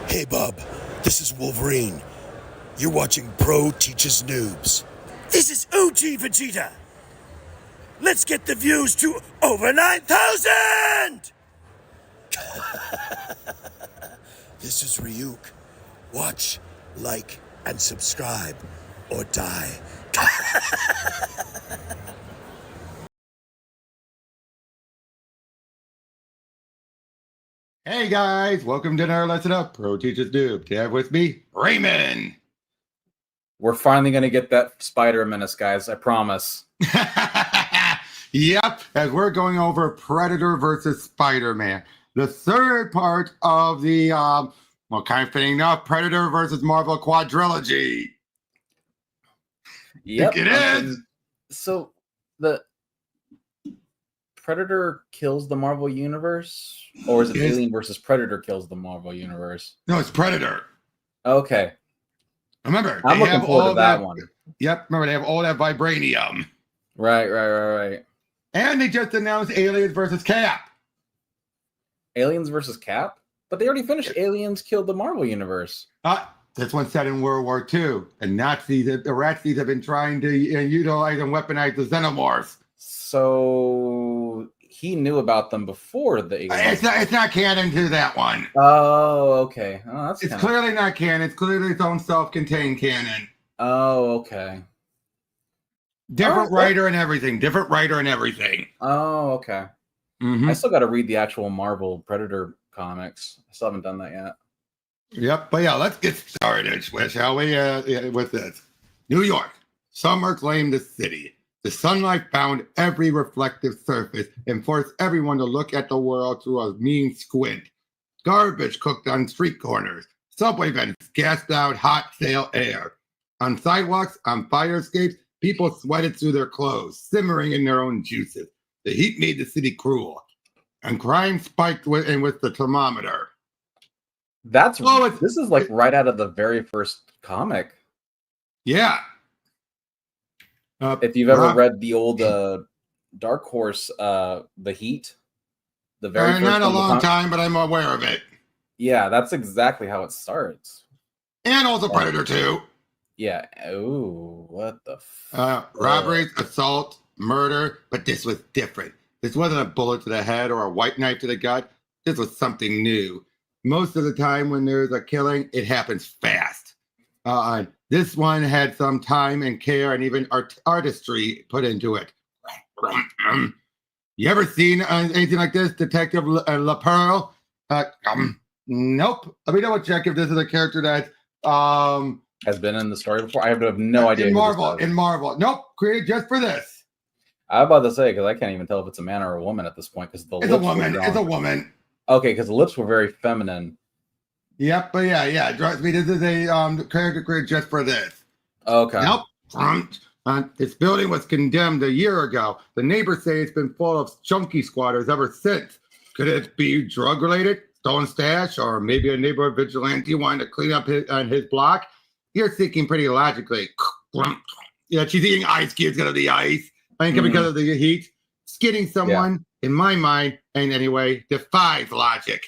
Hey, bub. This is Wolverine. You're watching Pro Teaches Noobs. This is OG Vegeta. Let's get the views to over 9,000! This is Ryuk. Watch, like, and subscribe, or die. Hey guys, welcome to another lesson of Pro Teaches Noob. To have with me, Raymond. We're finally going to get that Spider Menace, guys. I promise. Yep, as we're going over Predator versus Spider-Man. The third part of the, kind of fitting enough, Predator versus Marvel quadrilogy. Yep. It is. So, the Predator kills the Marvel Universe? Or is it Alien versus Predator kills the Marvel Universe? No, it's Predator. Okay. Remember, I'm looking forward to that one. Yep, remember, they have all that vibranium. Right. And they just announced Aliens versus Cap. Aliens versus Cap? But they already finished Aliens Killed the Marvel Universe. This one's set in World War II. And the Nazis have been trying to utilize and weaponize the xenomorphs. So he knew about them before the Aliens. It's not canon to that one. Oh, okay. Oh, it's clearly not canon. It's clearly its own self-contained canon. Oh, okay. Different writer and everything. Oh, okay. Mm-hmm. I still got to read the actual Marvel Predator comics. I still haven't done that yet. Yep, but yeah, let's get started, shall we? With this, New York, summer claimed the city. The sunlight found every reflective surface and forced everyone to look at the world through a mean squint. Garbage cooked on street corners. Subway vents gasped out hot, stale air. On sidewalks, on fire escapes, people sweated through their clothes, simmering in their own juices. The heat made the city cruel, and crime spiked with the thermometer. This is like right out of the very first comic. Yeah. If you've ever read the old Dark Horse, The Heat, the very first not a long time, but I'm aware of it. Yeah, that's exactly how it starts. And also Predator 2. Yeah. Ooh, what the robberies, assault, murder, but this was different. This wasn't a bullet to the head or a white knife to the gut. This was something new. Most of the time when there's a killing, it happens fast. This one had some time and care and even artistry put into it. You ever seen anything like this, Detective La Pearl? Nope. Let me double check if this is a character that has been in the story before. I have no idea. In Marvel. Nope. Created just for this. I was about to say, because I can't even tell if it's a man or a woman at this point, because it's a woman. It's a woman. Okay, because the lips were very feminine. Yep, but yeah. Trust me, this is a character created just for this. Okay. Nope. This building was condemned a year ago. The neighbors say it's been full of junkie squatters ever since. Could it be drug related, stolen stash, or maybe a neighborhood vigilante wanting to clean up on his block? You're thinking pretty logically. Yeah, she's eating ice cubes out of the ice. I think because of the heat. Skinning someone, in my mind, and anyway, defies logic.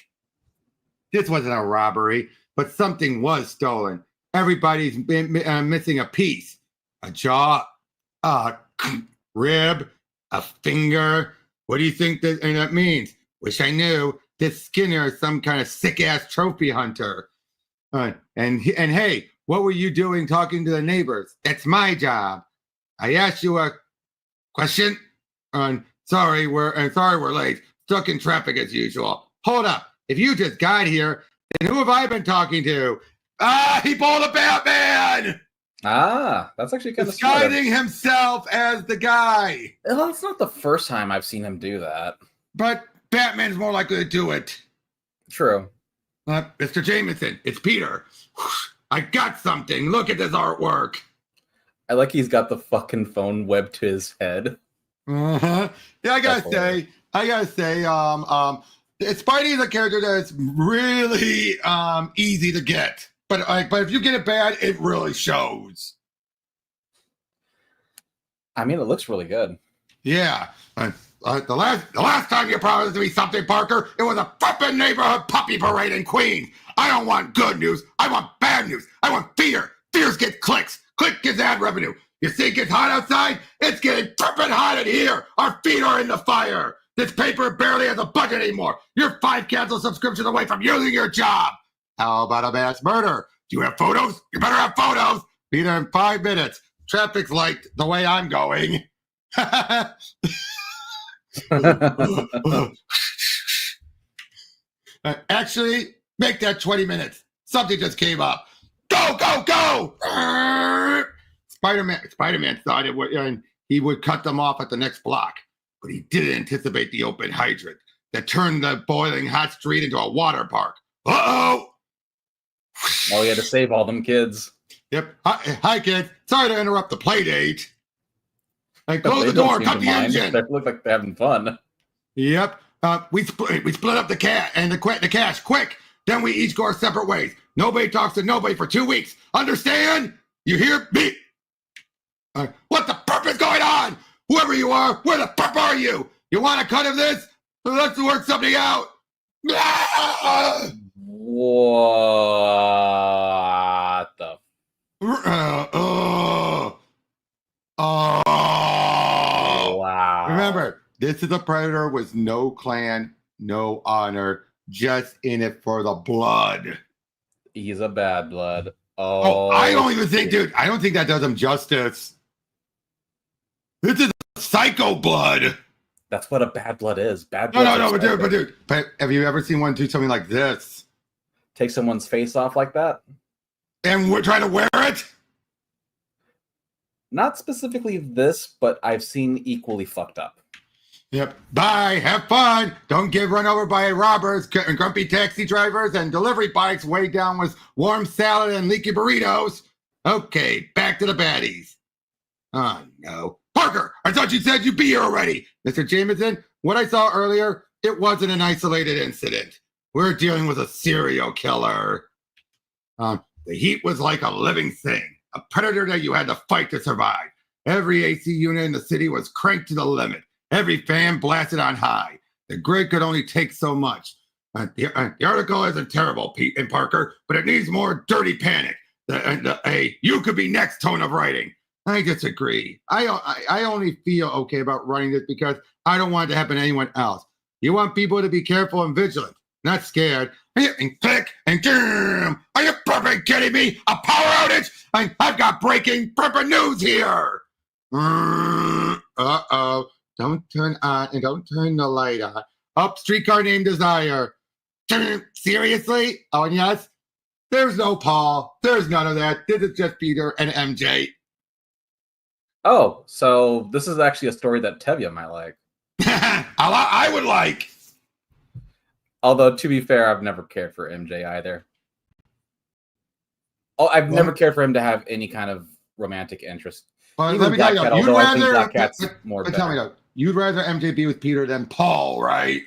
This wasn't a robbery, but something was stolen. Everybody's been missing a piece. A jaw, a rib, a finger. What do you think that means? Wish I knew. This Skinner is some kind of sick-ass trophy hunter. And hey, what were you doing talking to the neighbors? That's my job. I asked you a question. Sorry, we're late. Stuck in traffic as usual. Hold up. If you just got here, then who have I been talking to? He pulled a Batman! That's actually kind of disguising himself as the guy. Well, it's not the first time I've seen him do that. But Batman's more likely to do it. True. Mr. Jameson, it's Peter. I got something. Look at this artwork. I like he's got the fucking phone webbed to his head. Yeah, I gotta say, Spidey is a character that's really easy to get. But if you get it bad, it really shows. I mean, it looks really good. Yeah. The last time you promised me something, Parker, it was a flippin' neighborhood puppy parade in Queens. I don't want good news. I want bad news. I want fear. Fears get clicks. Click gets ad revenue. You think it's hot outside? It's getting flippin' hot in here. Our feet are in the fire. This paper barely has a budget anymore. You're 5 canceled subscriptions away from losing your job. How about a mass murder? Do you have photos? You better have photos. Be there in 5 minutes. Traffic's light the way I'm going. Actually, make that 20 minutes. Something just came up. Go, go, go! Spider-Man thought it would, and he would cut them off at the next block, but he didn't anticipate the open hydrant that turned the boiling hot street into a water park. Uh-oh! Oh, he had to save all them kids. Yep. Hi, kids. Sorry to interrupt the play date. And close the They don't door. seem Cut to the mind. engine. They look like they're having fun. Yep. We split up the cash quick. Then we each go our separate ways. Nobody talks to nobody for 2 weeks. Understand? You hear me? What the perp is going on? Whoever you are, where the perp are you? You want a cut of this? Let's work something out. What the? Wow. Remember, this is a predator with no clan, no honor, just in it for the blood. He's a bad blood. I don't even think, dude, I don't think that does him justice. This is psycho blood. That's what a bad blood is. Bad blood. No, but have you ever seen one do something like this? Take someone's face off like that? And we're trying to wear it? Not specifically this, but I've seen equally fucked up. Yep. Bye. Have fun. Don't get run over by robbers, grumpy taxi drivers, and delivery bikes weighed down with warm salad and leaky burritos. Okay, back to the baddies. Oh, no. Parker, I thought you said you'd be here already. Mr. Jameson, what I saw earlier, it wasn't an isolated incident. We're dealing with a serial killer. The heat was like a living thing, a predator that you had to fight to survive. Every AC unit in the city was cranked to the limit. Every fan blasted on high. The grid could only take so much. The article isn't terrible, Pete and Parker, but it needs more dirty panic. You could be next tone of writing. I disagree. I only feel okay about writing this because I don't want it to happen to anyone else. You want people to be careful and vigilant, not scared. And click and jam. Are you perfect kidding me? A power outage? I've got breaking prepper news here. Uh-oh. Don't turn on and don't turn the light on. Up, streetcar named Desire. Seriously? Oh, and yes? There's no Paul. There's none of that. This is just Peter and MJ. Oh, so this is actually a story that Tevya might like. I would like. Although, to be fair, I've never cared for MJ either. Oh, I've never cared for him to have any kind of romantic interest. Well, Even let me tell you, Black Cat, you'd although I think rather. Black Cat's more But tell me better. though, you'd rather MJ be with Peter than Paul, right?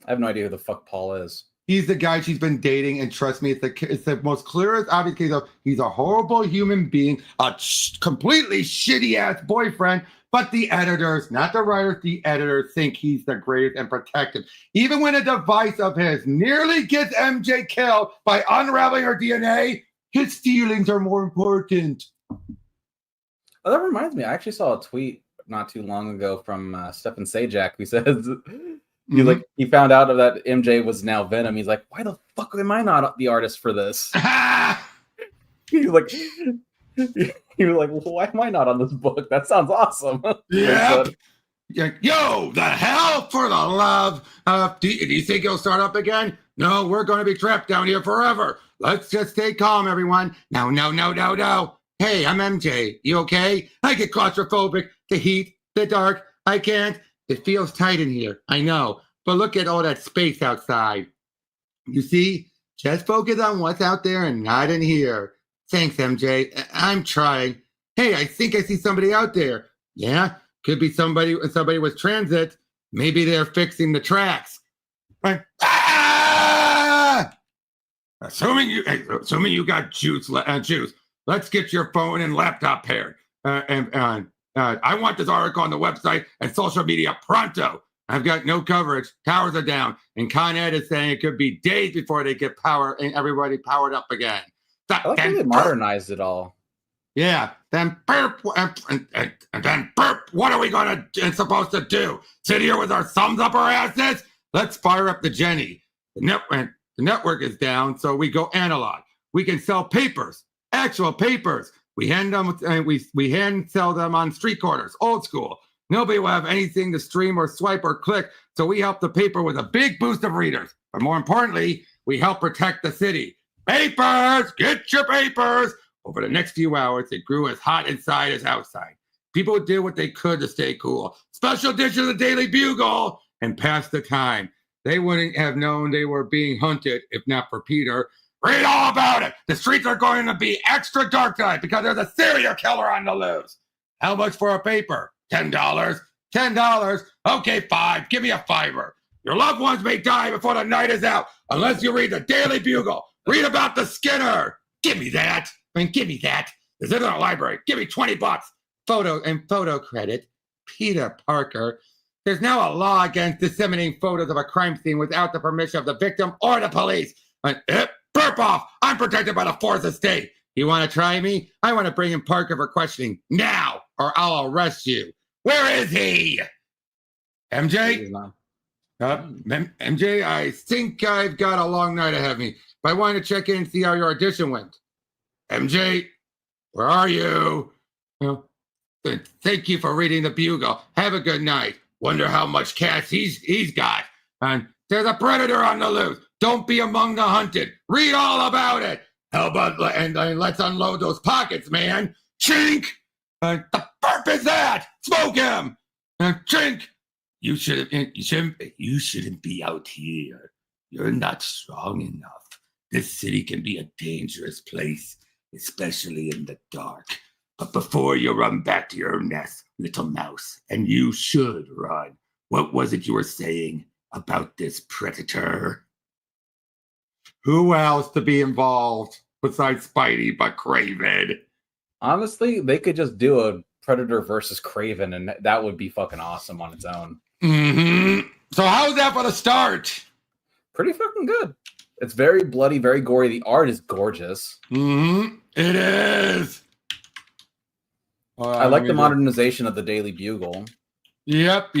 I have no idea who the fuck Paul is. He's the guy she's been dating, and trust me, it's the most clearest, obvious case of he's a horrible human being, a completely shitty-ass boyfriend, but the editors, not the writers, the editors think he's the greatest and protective. Even when a device of his nearly gets MJ killed by unraveling her DNA, his feelings are more important. Oh, that reminds me. I actually saw a tweet not too long ago from Stefan Sajak who says he found out that MJ was now Venom. He's like, why the fuck am I not the artist for this? He was like, well, why am I not on this book? That sounds awesome. Yeah. Yo, the hell for the love. Do you think he'll start up again? No, we're going to be trapped down here forever. Let's just stay calm, everyone. No. Hey, I'm MJ. You okay? I get claustrophobic. The heat, the dark. I can't. It feels tight in here. I know. But look at all that space outside. You see? Just focus on what's out there and not in here. Thanks, MJ. I'm trying. Hey, I think I see somebody out there. Yeah? Could be somebody with transit. Maybe they're fixing the tracks. Ah! Assuming you got juice. Let's get your phone and laptop paired. I want this article on the website and social media pronto. I've got no coverage. Towers are down. And Con Ed is saying it could be days before they get power and everybody powered up again. I like how they modernized it all. Yeah. Then burp and then burp. What are we supposed to do? Sit here with our thumbs up our asses? Let's fire up the Jenny. The network is down, so we go analog. We can sell papers, actual papers. We hand them and we hand sell them on street corners, old school. Nobody will have anything to stream or swipe or click, so we help the paper with a big boost of readers. But more importantly, we help protect the city. Papers! Get your papers! Over the next few hours, it grew as hot inside as outside. People did what they could to stay cool. Special edition of the Daily Bugle and pass the time. They wouldn't have known they were being hunted if not for Peter. Read all about it. The streets are going to be extra dark tonight because there's a serial killer on the loose. How much for a paper? $10. $10? Okay, $5. Give me a $5. Your loved ones may die before the night is out unless you read the Daily Bugle. Read about the Skinner. Give me that. Give me that. This isn't a library. Give me $20. Photo credit. Peter Parker. There's now a law against disseminating photos of a crime scene without the permission of the victim or the police. Burp off. I'm protected by the fourth estate. You want to try me? I want to bring in Parker for questioning now, or I'll arrest you. Where is he? MJ? MJ, I think I've got a long night ahead of me, but I wanted to check in and see how your audition went. MJ, where are you? Thank you for reading the Bugle. Have a good night. Wonder how much cash he's got. And there's a predator on the loose. Don't be among the hunted. Read all about it. How about and let's unload those pockets, man. Chink. The burp is that? Smoke him. Chink. You shouldn't be out here. You're not strong enough. This city can be a dangerous place, especially in the dark. But before you run back to your nest, little mouse, and you should run, what was it you were saying about this predator? Who else to be involved besides Spidey but Kraven? Honestly, they could just do a Predator versus Kraven, and that would be fucking awesome on its own. Mm-hmm. So how's that for the start? Pretty fucking good. It's very bloody, very gory. The art is gorgeous. Mm-hmm. It is. I like the modernization of the Daily Bugle. Yep.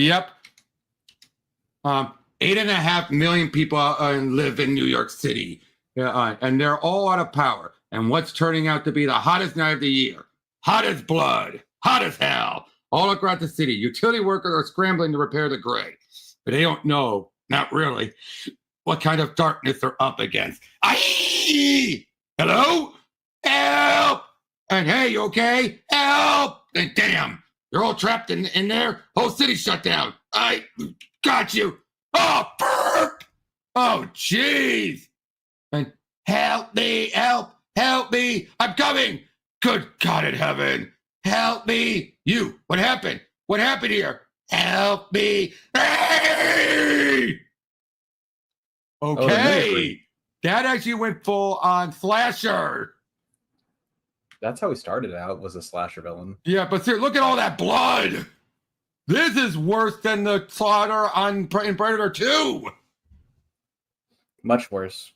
8.5 million people live in New York City, and they're all out of power. And what's turning out to be the hottest night of the year? Hot as blood, hot as hell, all across the city. Utility workers are scrambling to repair the grid, but they don't know, not really, what kind of darkness they're up against. Aye! Hello? Help! And hey, you okay? Help! And damn, you're all trapped in there. Whole city shut down. I got you. Oh, burp! Oh, jeez. And help me, help me. I'm coming. Good God in heaven. Help me. You, what happened? What happened here? Help me. Hey! Okay. That actually went full on slasher. That's how he started out, was a slasher villain. Yeah, but see, look at all that blood. This is worse than the slaughter in Predator 2. Much worse.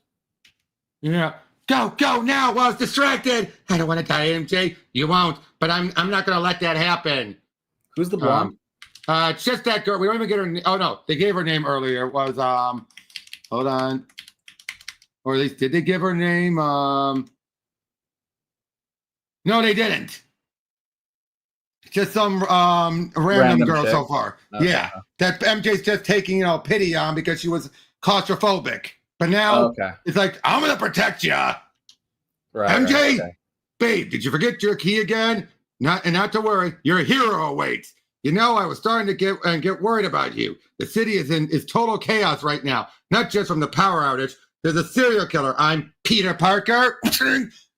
Yeah. Go now while I was distracted. I don't want to die, MJ. You won't, but I'm not going to let that happen. Who's the blonde? It's just that girl. We don't even get her name. Oh, no. They gave her name earlier. It was, hold on. Or at least, did they give her name? No, they didn't. Just some random girl chick. So far. Okay. Yeah. That MJ's just taking, pity on because she was claustrophobic. But now it's like, I'm going to protect you. Right, MJ, babe, did you forget your key again? Not to worry. Your hero awaits. I was starting to get worried about you. The city is total chaos right now. Not just from the power outage. There's a serial killer. I'm Peter Parker.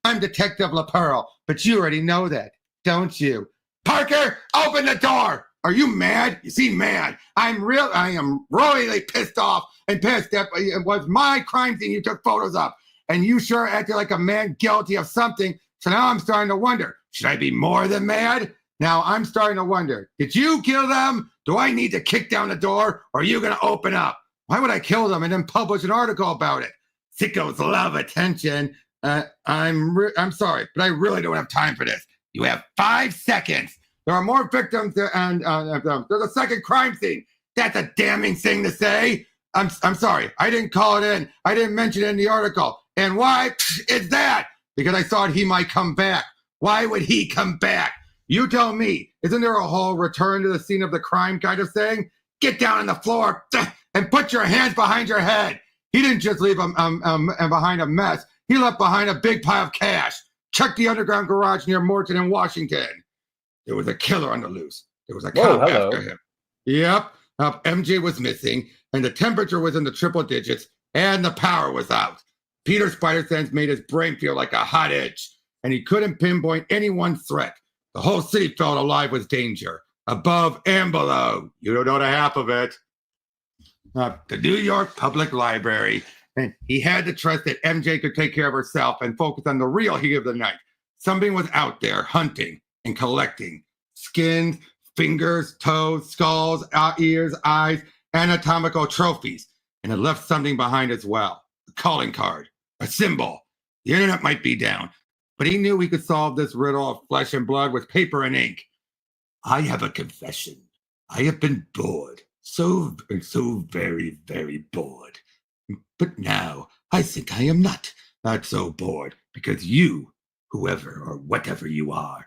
I'm Detective LaPearl. But you already know that, don't you? Parker, open the door. Are you mad? You seem mad. I am royally pissed off and pissed that it was my crime scene you took photos of. And you sure acted like a man guilty of something. So now I'm starting to wonder, should I be more than mad? Now I'm starting to wonder, did you kill them? Do I need to kick down the door, or are you going to open up? Why would I kill them and then publish an article about it? Sickos love attention. I'm sorry, but I really don't have time for this. You have 5 seconds. There are more victims, and there's a second crime scene. That's a damning thing to say. I'm sorry. I didn't call it in. I didn't mention it in the article. And why is that? Because I thought he might come back. Why would he come back? You tell me. Isn't there a whole return to the scene of the crime kind of thing? Get down on the floor and put your hands behind your head. He didn't just leave behind a mess. He left behind a big pile of cash. Check the underground garage near Morton in Washington. There was a killer on the loose. There was a cop after him. Yep. MJ was missing, and the temperature was in the triple digits, and the power was out. Peter Spider-Sense made his brain feel like a hot itch, and he couldn't pinpoint any one threat. The whole city felt alive with danger, above and below. You don't know the half of it. The New York Public Library, and he had to trust that MJ could take care of herself and focus on the real heat of the night. Something was out there hunting and collecting skins, fingers, toes, skulls, ears, eyes, anatomical trophies, and it left something behind as well. A calling card, a symbol. The internet might be down, but he knew he could solve this riddle of flesh and blood with paper and ink. I have a confession. I have been bored. So very, very bored. But now I think I am not so bored, because you, whoever or whatever you are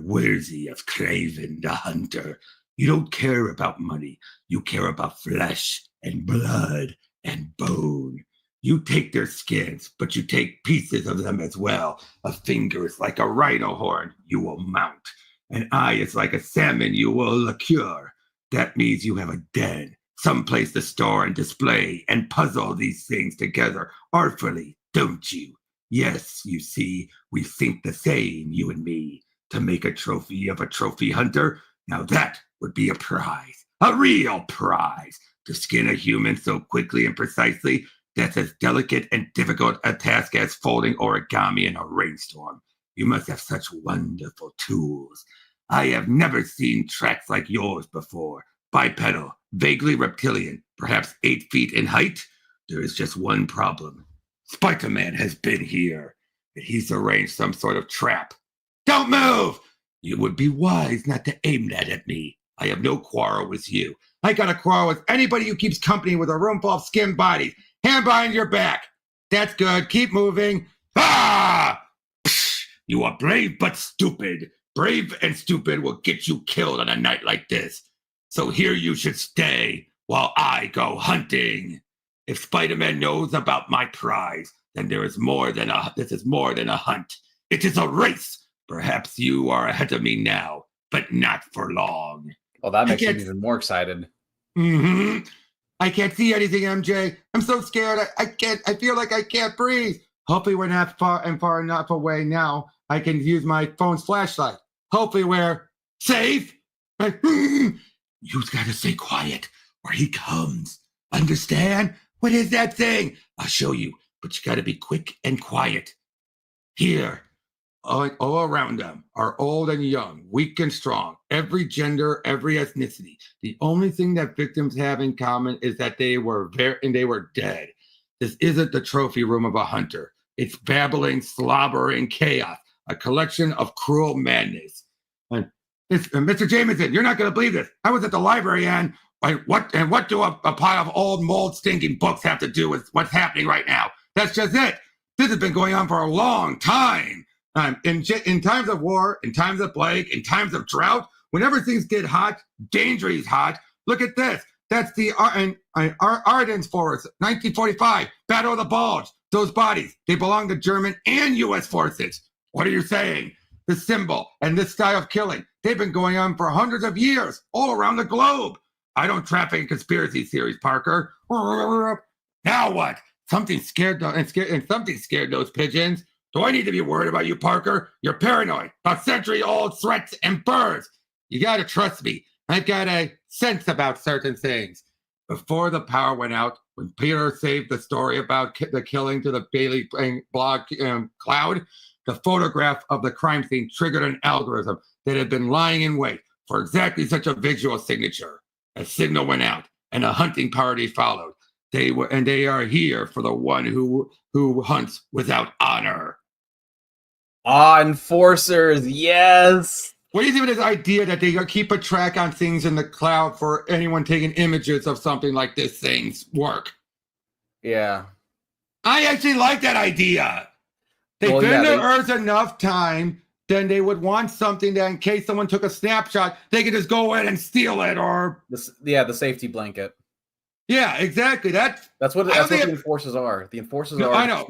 worthy of Craven the Hunter. You don't care about money. You care about flesh and blood and bone. You take their skins, but you take pieces of them as well. A finger is like a rhino horn you will mount. An eye is like a salmon you will liqueur. That means you have a den, someplace to store and display and puzzle these things together artfully, don't you? Yes, you see, we think the same, you and me. To make a trophy of a trophy hunter, now that would be a prize, a real prize. To skin a human so quickly and precisely, that's as delicate and difficult a task as folding origami in a rainstorm. You must have such wonderful tools. I have never seen tracks like yours before. Bipedal, vaguely reptilian, perhaps 8 feet in height. There is just one problem. Spider-Man has been here, and he's arranged some sort of trap. Don't move! You would be wise not to aim that at me. I have no quarrel with you. I got a quarrel with anybody who keeps company with a room full of skin bodies. Hand behind your back. That's good. Keep moving. Ah! Psh, you are brave but stupid. Brave and stupid will get you killed on a night like this. So here you should stay while I go hunting. If Spider-Man knows about my prize, then this is more than a hunt. It is a race. Perhaps you are ahead of me now, but not for long. Well, that makes me even more excited. Mm-hmm. I can't see anything, MJ. I'm so scared. I feel like I can't breathe. Hopefully we're not far enough away now. I can use my phone's flashlight. Hopefully we're safe. You've got to stay quiet or he comes. Understand? What is that thing? I'll show you, but you got to be quick and quiet. Here, all around them are old and young, weak and strong, every gender, every ethnicity. The only thing that victims have in common is that they were dead. This isn't the trophy room of a hunter. It's babbling, slobbering chaos, a collection of cruel madness. And Mr. Jameson, you're not going to believe this. I was at the library and what do a pile of old mold stinking books have to do with what's happening right now? That's just it. This has been going on for a long time. In times of war, in times of plague, in times of drought, whenever things get hot, danger is hot. Look at this. That's the Ardennes Forest, 1945, Battle of the Bulge. Those bodies, they belong to German and U.S. forces. What are you saying? The symbol and this style of killing, they've been going on for hundreds of years, all around the globe. I don't traffic in conspiracy theories, Parker. Now what? Something scared those pigeons. Do I need to be worried about you, Parker? You're paranoid about century-old threats and birds. You got to trust me. I've got a sense about certain things. Before the power went out, when Peter saved the story about the killing to the Bailey blog cloud, the photograph of the crime scene triggered an algorithm that had been lying in wait for exactly such a visual signature. A signal went out, and a hunting party followed. They are here for the one who hunts without honor. Enforcers, yes. What do you think of this idea that they keep a track on things in the cloud for anyone taking images of something like this thing's work? Yeah. I actually like that idea. They've been to Earth enough time, then they would want something that in case someone took a snapshot, they could just go in and steal it or... the safety blanket. Yeah, exactly. That's what the enforcers are. The enforcers are... I know.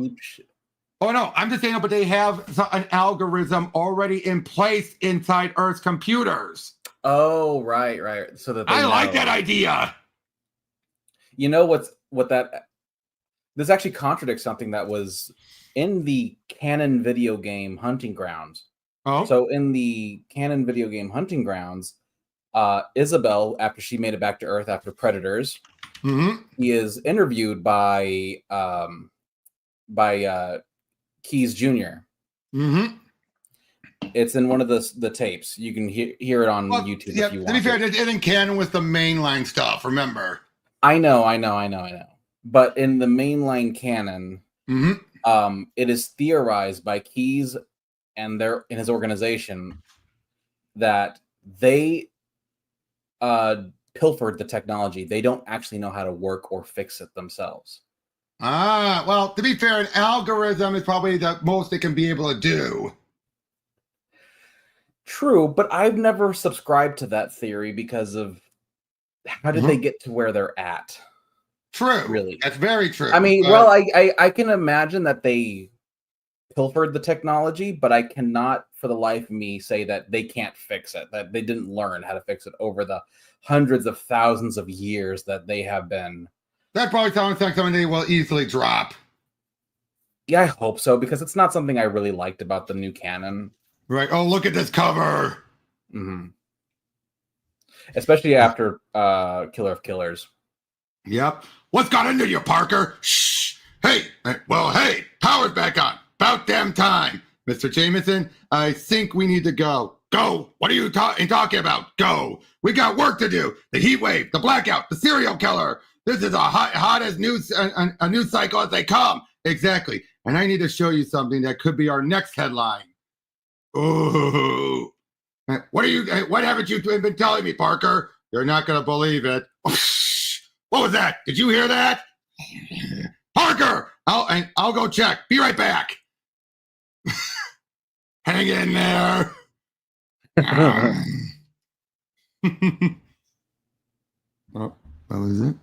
Oh, no, I'm just saying, but they have an algorithm already in place inside Earth's computers. Oh, right. So that I like that idea. You know what that... This actually contradicts something that was in the canon video game Hunting Grounds. Oh. So in the canon video game Hunting Grounds, Isabel, after she made it back to Earth after Predators, he is interviewed by Keys Jr. It's in one of the tapes. You can hear it on YouTube if you want. To be fair, it isn't canon with the mainline stuff, remember? I know. But in the mainline canon, it is theorized by Keys and his organization that they pilfered the technology. They don't actually know how to work or fix it themselves. Well, to be fair, an algorithm is probably the most they can be able to do. True, but I've never subscribed to that theory because of how did they get to where they're at? True. Really. That's very true. I mean, I can imagine that they pilfered the technology, but I cannot for the life of me say that they can't fix it, that they didn't learn how to fix it over the hundreds of thousands of years that they have been. That probably sounds like something they will easily drop. Yeah, I hope so, because it's not something I really liked about the new canon. Right. Oh, look at this cover. Especially after Killer of Killers. Yep. What's got into you, Parker? Shh. Hey, power's back on. About damn time. Mr. Jameson, I think we need to go. Go. What are you talking about? Go. We got work to do. The heatwave, the blackout, the serial killer. This is a hot as news cycle as they come. Exactly. And I need to show you something that could be our next headline. Ooh. What haven't you been telling me, Parker? You're not going to believe it. What was that? Did you hear that? Parker! I'll go check. Be right back. Hang in there. What was it?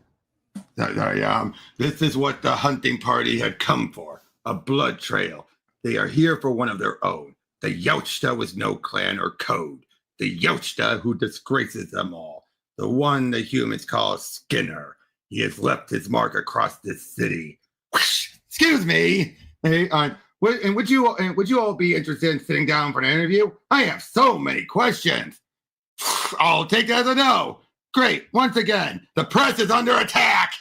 This is what the hunting party had come for. A blood trail. They are here for one of their own. The Yautja with no clan or code. The Yautja who disgraces them all. The one the humans call Skinner. He has left his mark across this city. Excuse me. Hey, would you all be interested in sitting down for an interview? I have so many questions. I'll take that as a no. Great. Once again, the press is under attack.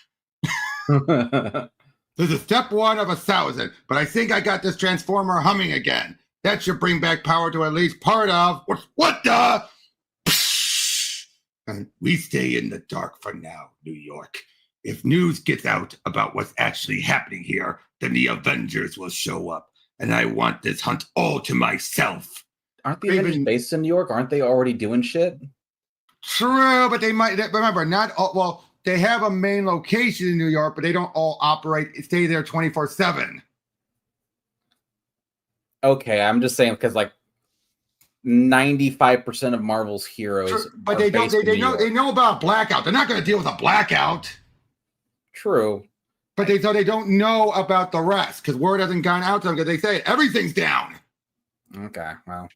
This is step 1 of 1,000, but I think I got this transformer humming again. That should bring back power to at least part of what the? And we stay in the dark for now, New York. If news gets out about what's actually happening here, then the Avengers will show up, and I want this hunt all to myself. Aren't the Avengers based in New York? Aren't they already doing shit? True, but they might remember not all. Well, they have a main location in New York, but they don't all stay there 24/7. Okay, I'm just saying because like 95% of Marvel's heroes, true, but they know about blackout. They're not going to deal with a blackout. True, but they don't know about the rest because word hasn't gone out to them because they say everything's down. Okay, well,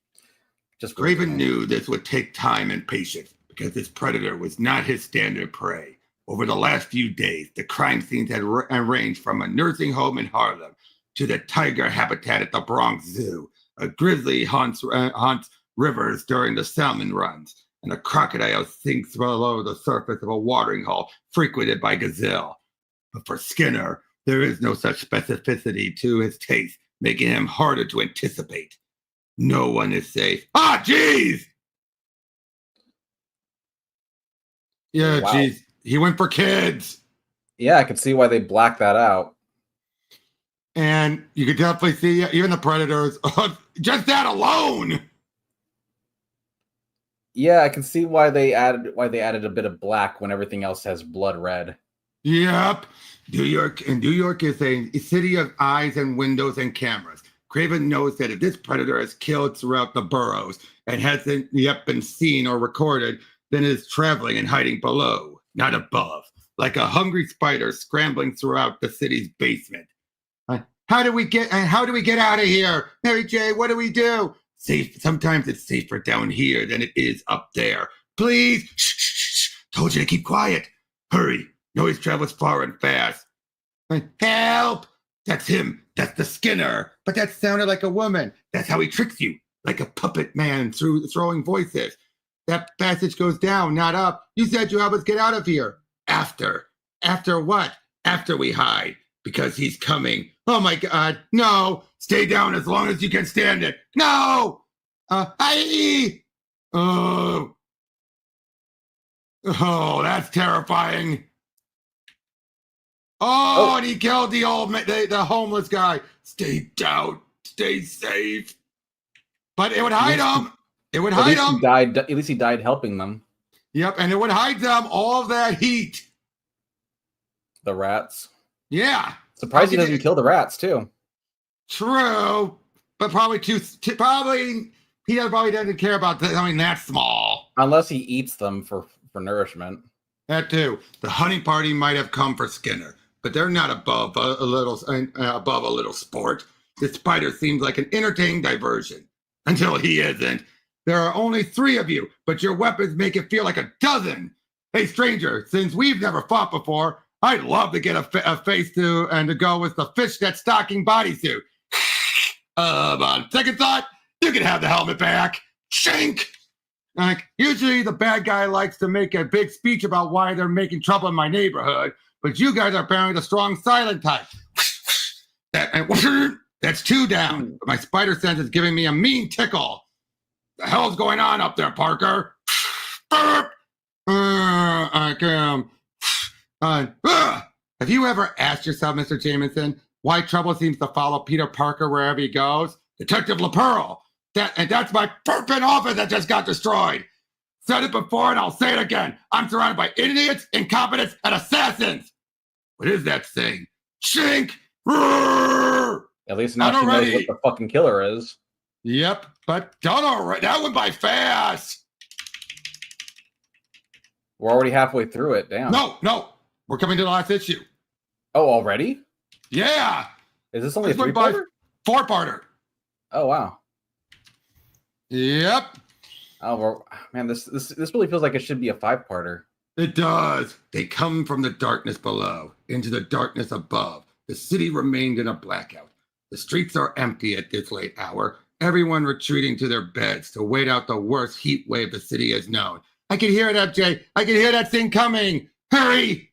just Craven knew this would take time and patience because this predator was not his standard prey. Over the last few days, the crime scenes had ranged from a nursing home in Harlem to the tiger habitat at the Bronx Zoo. A grizzly haunts rivers during the salmon runs, and a crocodile sinks below the surface of a watering hole frequented by gazelle. But for Skinner, there is no such specificity to his taste, making him harder to anticipate. No one is safe. Ah, geez! Yeah, Wow. geez. He went for kids. Yeah, I could see why they blacked that out. And you could definitely see even the predators. Just that alone. Yeah, I can see why they added a bit of black when everything else has blood red. Yep. New York is a city of eyes and windows and cameras. Craven knows that if this predator has killed throughout the boroughs and hasn't yet been seen or recorded, then it is traveling and hiding below, not above, like a hungry spider scrambling throughout the city's basement. How do we get out of here? Mary J, what do we do? Safe. Sometimes it's safer down here than it is up there. Please. Shh. Told you to keep quiet. Hurry. Noise travels far and fast. Help! That's him. That's the Skinner. But that sounded like a woman. That's how he tricks you. Like a puppet man through throwing voices. That passage goes down, not up. You said you help us get out of here. After. After what? After we hide. Because he's coming. Oh my God. No. Stay down as long as you can stand it. No. Aye. Oh. Oh, that's terrifying. Oh, and he killed the homeless guy. Stay down. Stay safe. But it would hide him. It would hide him. At least he died helping them. Yep, and it would hide them all of that heat. The rats. Yeah. Surprised he doesn't kill the rats too. True, but probably he probably doesn't care about something that small. Unless he eats them for nourishment. That too. The hunting party might have come for Skinner, but they're not above a little sport. The spider seems like an entertaining diversion until he isn't. There are only 3 of you, but your weapons make it feel like a dozen. Hey, stranger, since we've never fought before, I'd love to get a face to go with the fishnet stocking bodysuit. On second thought, you can have the helmet back. Shink! Like, usually the bad guy likes to make a big speech about why they're making trouble in my neighborhood, but you guys are apparently the strong silent type. That's 2 down. But my spider sense is giving me a mean tickle. The hell's going on up there, Parker? Have you ever asked yourself, Mr. Jameson, why trouble seems to follow Peter Parker wherever he goes? Detective LaPearl. That's my perpin office that just got destroyed. Said it before and I'll say it again. I'm surrounded by idiots, incompetents, and assassins. What is that thing? Shink! At least now she knows what the fucking killer is. Yep, but done already. That went by fast. We're already halfway through it. Damn. No. We're coming to the last issue. Oh, already? Yeah. Is this only a 3-parter? 4-parter. Oh, wow. Yep. Oh, well, man, this really feels like it should be a 5-parter. It does. They come from the darkness below, into the darkness above. The city remained in a blackout. The streets are empty at this late hour, everyone retreating to their beds to wait out the worst heat wave the city has known. I can hear it, FJ. I can hear that thing coming. Hurry!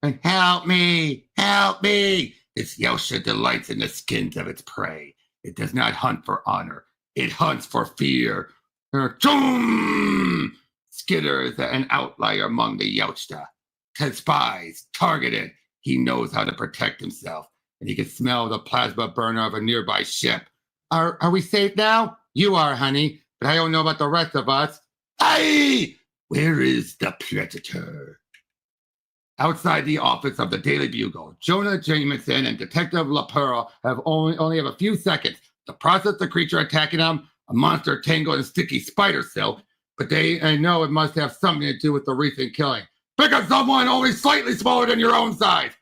And help me! Help me! This Yautja delights in the skins of its prey. It does not hunt for honor. It hunts for fear. Skinner is an outlier among the Yautja. Spies, targeted. He knows how to protect himself, and he can smell the plasma burner of a nearby ship. Are we safe now? You are, honey, but I don't know about the rest of us. Aye! Where is the predator? Outside the office of the Daily Bugle, Jonah Jameson and Detective LaPearl only have a few seconds to process the creature attacking them, a monster tangled in sticky spider silk, but they know it must have something to do with the recent killing. Pick up someone only slightly smaller than your own size.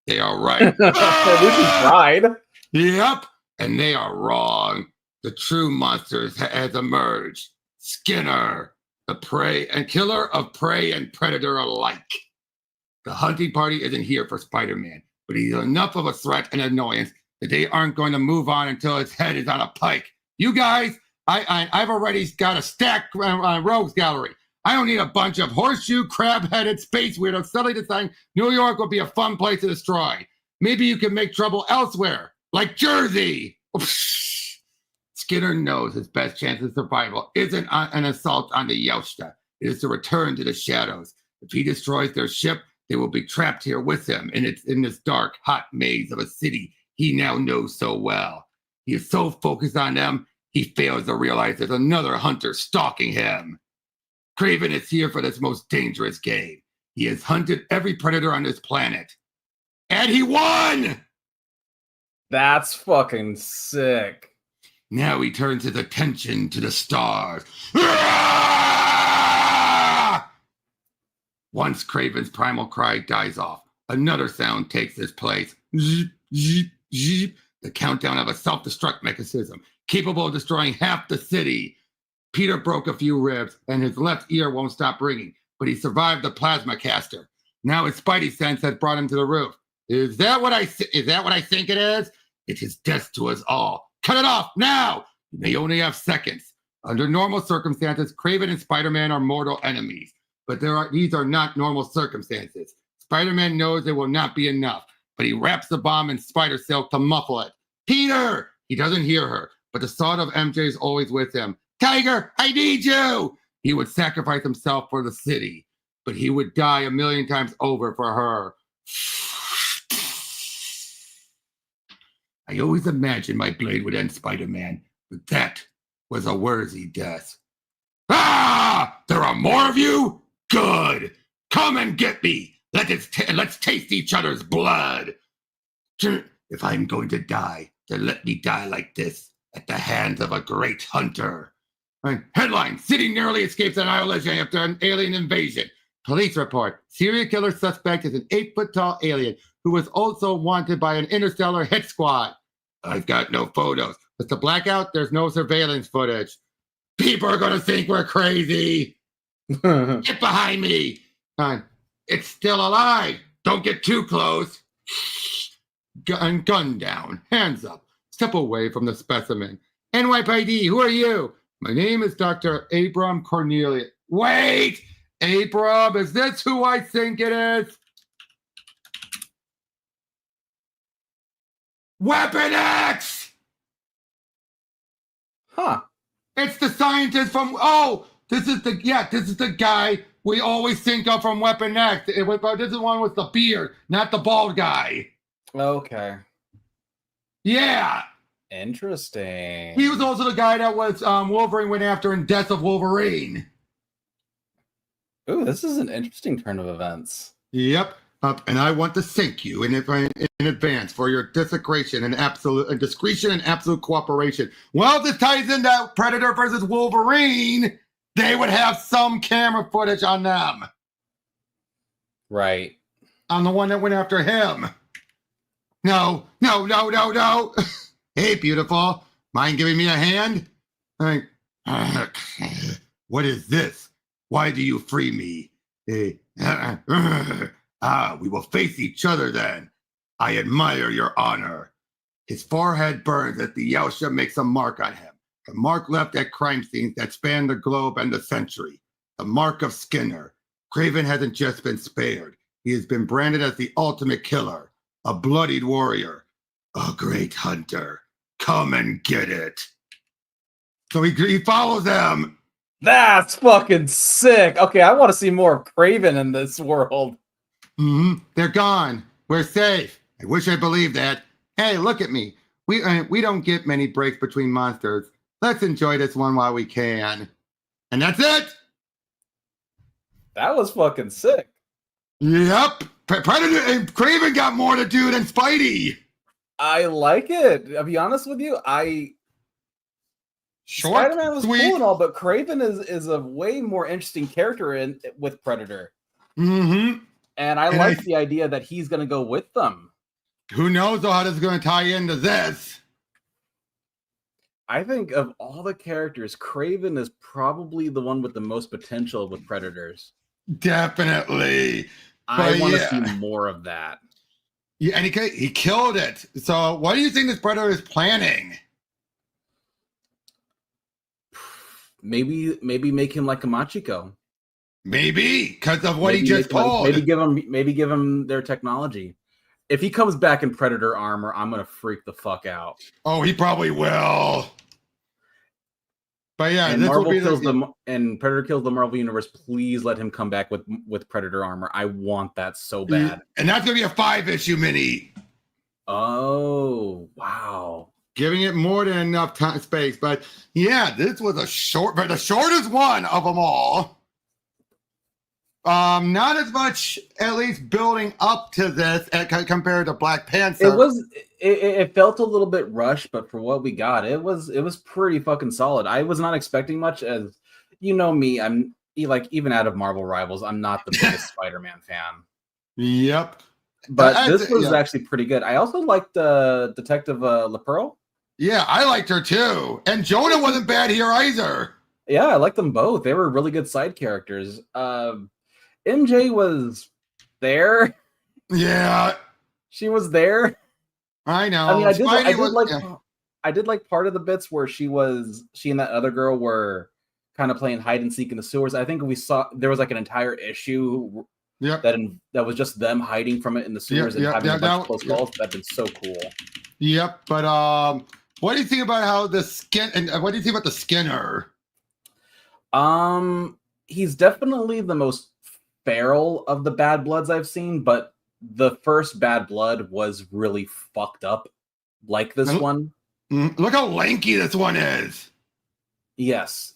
They are right. This is pride. Yep, and they are wrong. The true monster has emerged. Skinner, the prey and killer of prey and predator alike. The hunting party isn't here for Spider-Man, but he's enough of a threat and annoyance that they aren't going to move on until his head is on a pike. You guys, I've already got a stack rogues gallery. I don't need a bunch of horseshoe, crab-headed space weirdos suddenly deciding New York will be a fun place to destroy. Maybe you can make trouble elsewhere, like Jersey. Skinner knows his best chance of survival isn't an assault on the Yautja. It is to return to the shadows. If he destroys their ship, they will be trapped here with him in this dark, hot maze of a city he now knows so well. He is so focused on them, he fails to realize there's another hunter stalking him. Kraven is here for this most dangerous game. He has hunted every predator on this planet. And he won! That's fucking sick. Now he turns his attention to the stars. Once Kraven's primal cry dies off, another sound takes its place. Zip, zip, zip. The countdown of a self-destruct mechanism capable of destroying half the city. Peter broke a few ribs, and his left ear won't stop ringing, but he survived the plasma caster. Now his spidey sense has brought him to the roof. Is that what I think it is? It is death to us all. Cut it off now! You may only have seconds. Under normal circumstances, Kraven and Spider-Man are mortal enemies, but these are not normal circumstances. Spider-Man knows it will not be enough, but he wraps the bomb in spider silk to muffle it. Peter! He doesn't hear her, but the thought of MJ is always with him. Tiger, I need you! He would sacrifice himself for the city, but he would die a million times over for her. I always imagined my blade would end Spider-Man, but that was a worthy death. Ah! There are more of you? Good! Come and get me! Let's taste each other's blood! If I'm going to die, then let me die like this, at the hands of a great hunter. Headline, city narrowly escapes annihilation after an alien invasion. Police report, serial killer suspect is an 8-foot-tall alien who was also wanted by an interstellar hit squad. I've got no photos. With the blackout, there's no surveillance footage. People are going to think we're crazy. Get behind me. It's still alive. Don't get too close. Gun down. Hands up. Step away from the specimen. NYPD, who are you? My name is Dr. Abram Cornelius. Wait! Abram, is this who I think it is? Weapon X! Huh. It's the scientist from, this is the guy we always think of from Weapon X. This is the one with the beard, not the bald guy. Okay. Yeah. Interesting. He was also the guy that was Wolverine went after in Death of Wolverine. Ooh, this is an interesting turn of events. Yep. And I want to thank you in advance for your discretion and absolute cooperation. Well, this ties into Predator versus Wolverine. They would have some camera footage on them. Right. On the one that went after him. No. Hey, beautiful. Mind giving me a hand? What is this? Why do you free me? We will face each other then. I admire your honor. His forehead burns as the Yautja makes a mark on him. The mark left at crime scenes that span the globe and the century. The mark of Skinner. Kraven hasn't just been spared. He has been branded as the ultimate killer, a bloodied warrior, a great hunter. Come and get it. So he follows them. That's fucking sick. Okay, I want to see more of Kraven in this world. They're gone. We're safe. I wish I believed that. Hey, look at me. We don't get many breaks between monsters. Let's enjoy this one while we can. And that's it. That was fucking sick. Yep. Predator and Kraven got more to do than Spidey. I like it. I'll be honest with you. Spider-Man was sweet. cool and all, but Kraven is a way more interesting character with Predator. Mm-hmm. And I like the idea that he's going to go with them. Who knows how this is going to tie into this? I think of all the characters, Kraven is probably the one with the most potential with Predators. Definitely. I want to see more of that. Yeah, and he killed it. So what do you think this Predator is planning? Maybe make him like a Machiko. Maybe because of what he just told. Maybe give him their technology. If he comes back in Predator armor, I'm gonna freak the fuck out. Oh, he probably will. But yeah, And this will Marvel be kills the and Predator kills the Marvel universe. Please let him come back with Predator armor. I want that so bad. And that's gonna be a 5-issue mini. Oh wow! Giving it more than enough time space. But yeah, this was the shortest one of them all. Not as much, at least building up to this compared to Black Panther. It felt a little bit rushed, but for what we got, it was pretty fucking solid. I was not expecting much, as you know me. I'm like, even out of Marvel Rivals, I'm not the biggest Spider-Man fan. Yep. But this was actually pretty good. I also liked Detective LaPearl. Yeah, I liked her too. And Jonah wasn't bad here either. Yeah, I liked them both. They were really good side characters. MJ was there. Yeah. She was there. I know. I mean, I did like part of the bits where she and that other girl were kind of playing hide and seek in the sewers. I think we saw there was like an entire issue that was just them hiding from it in the sewers and having a bunch of close calls. That'd been so cool. Yep, but what do you think about how the skin and what do you think about the Skinner? He's definitely the most feral of the Bad Bloods I've seen, but the first Bad Blood was really fucked up, like this one. Look how lanky this one is. Yes.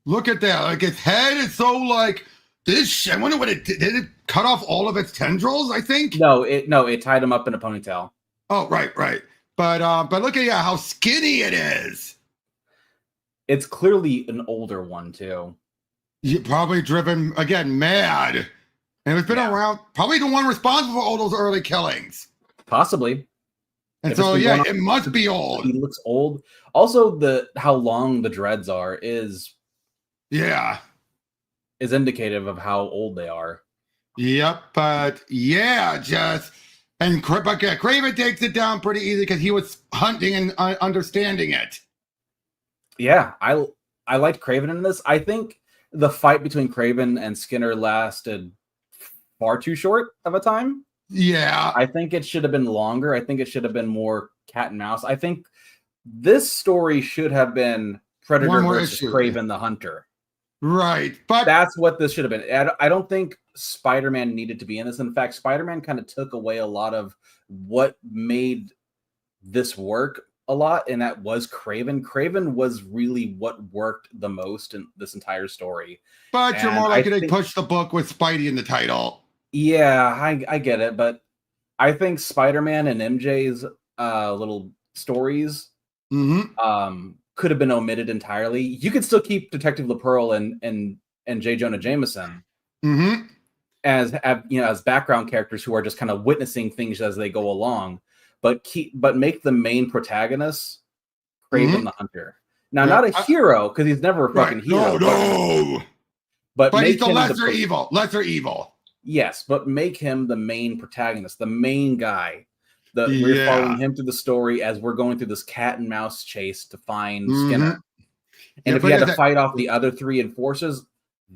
Look at that. Like, its head is so like this. I wonder what it did. Did it cut off all of its tendrils? I think. No, it tied him up in a ponytail. Oh, right. But look at how skinny it is. It's clearly an older one too. Probably driven again mad, and it's been around. Probably the one responsible for all those early killings. Possibly. And so it must be old. He looks old. Also, how long the dreads are is indicative of how old they are. Yep, but Kraven takes it down pretty easy because he was hunting and understanding it. Yeah, I liked Kraven in this. I think the fight between Kraven and Skinner lasted far too short of a time. Yeah. I think it should have been longer. I think it should have been more cat and mouse. I think this story should have been Predator versus Kraven the Hunter. Right. But that's what this should have been. I don't think Spider-Man needed to be in this. In fact, Spider-Man kind of took away a lot of what made this work a lot, and that was Kraven. Kraven was really what worked the most in this entire story. But you're more likely to push the book with Spidey in the title. Yeah, I get it, but I think Spider-Man and MJ's little stories could have been omitted entirely. You could still keep Detective LaPearl and J. Jonah Jameson as background characters who are just kind of witnessing things as they go along, but make the main protagonist Kraven the Hunter. Now, not a hero, because he's never a fucking hero. No. But he's the lesser evil. Yes, but make him the main protagonist, the main guy. We're following him through the story as we're going through this cat and mouse chase to find Skinner. And if he had to fight off the other three enforcers,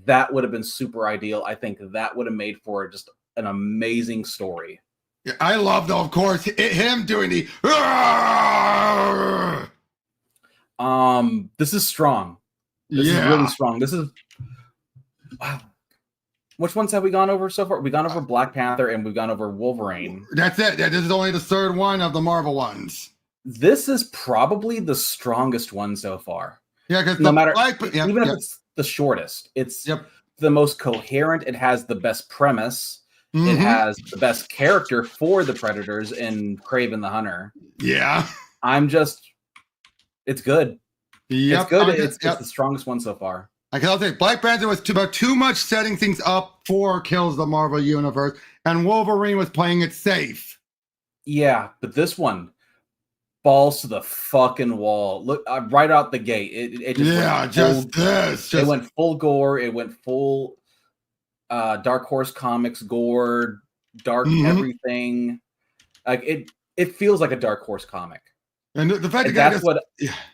that would have been super ideal. I think that would have made for just an amazing story. Yeah, I love, though, of course, him doing the. This is strong. This is really strong. This is. Wow. Which ones have we gone over so far? We've gone over Black Panther and we've gone over Wolverine. That's it. This is only the third one of the Marvel ones. This is probably the strongest one so far. Yeah, because even if it's the shortest, it's the most coherent. It has the best premise. It has the best character for the Predators in Kraven the Hunter. Yeah. It's good. Yep. It's good. It's the strongest one so far. I'll say Black Panther was about too much setting things up for kills the Marvel Universe, and Wolverine was playing it safe. Yeah, but this one, balls to the fucking wall. Look, right out the gate. It went full gore. It went full Dark Horse Comics gore, dark everything. Like it feels like a Dark Horse comic. And the fact that's what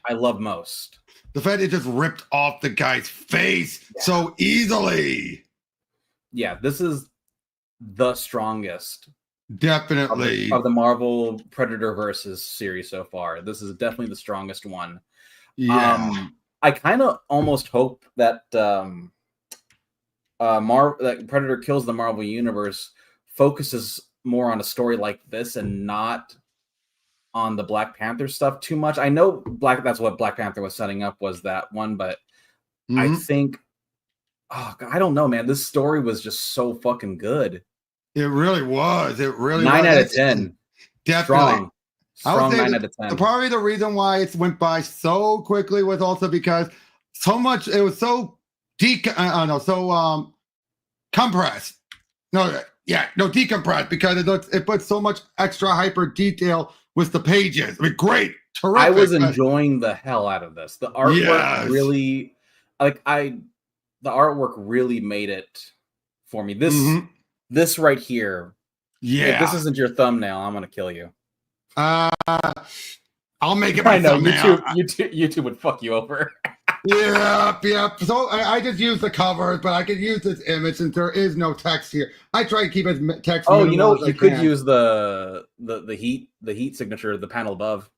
I love most. The fact it just ripped off the guy's face so easily. Yeah, this is the strongest. Definitely. Of the Marvel Predator versus series so far. This is definitely the strongest one. Yeah. I kind of almost hope that that Predator Kills the Marvel Universe focuses more on a story like this and not on the Black Panther stuff too much. I know that's what Black Panther was setting up, was that one, but I think, oh God, I don't know, man. This story was just so fucking good. It really was. It really 9 was. out of 10. Definitely. Strong 9 out of 10. Probably the reason why it went by so quickly was also because so much, it was so compressed. Decompressed, because it put so much extra hyper detail with the pages. I mean, great, terrific. I was enjoying the hell out of this. The artwork really, the artwork really made it for me. This right here. Yeah. If this isn't your thumbnail, I'm gonna kill you. I'll make it my thumbnail. YouTube would fuck you over. Yep. So I just use the covers, but I could use this image since there is no text here. I try to keep it text. Oh, you know, you could use the heat signature, the panel above.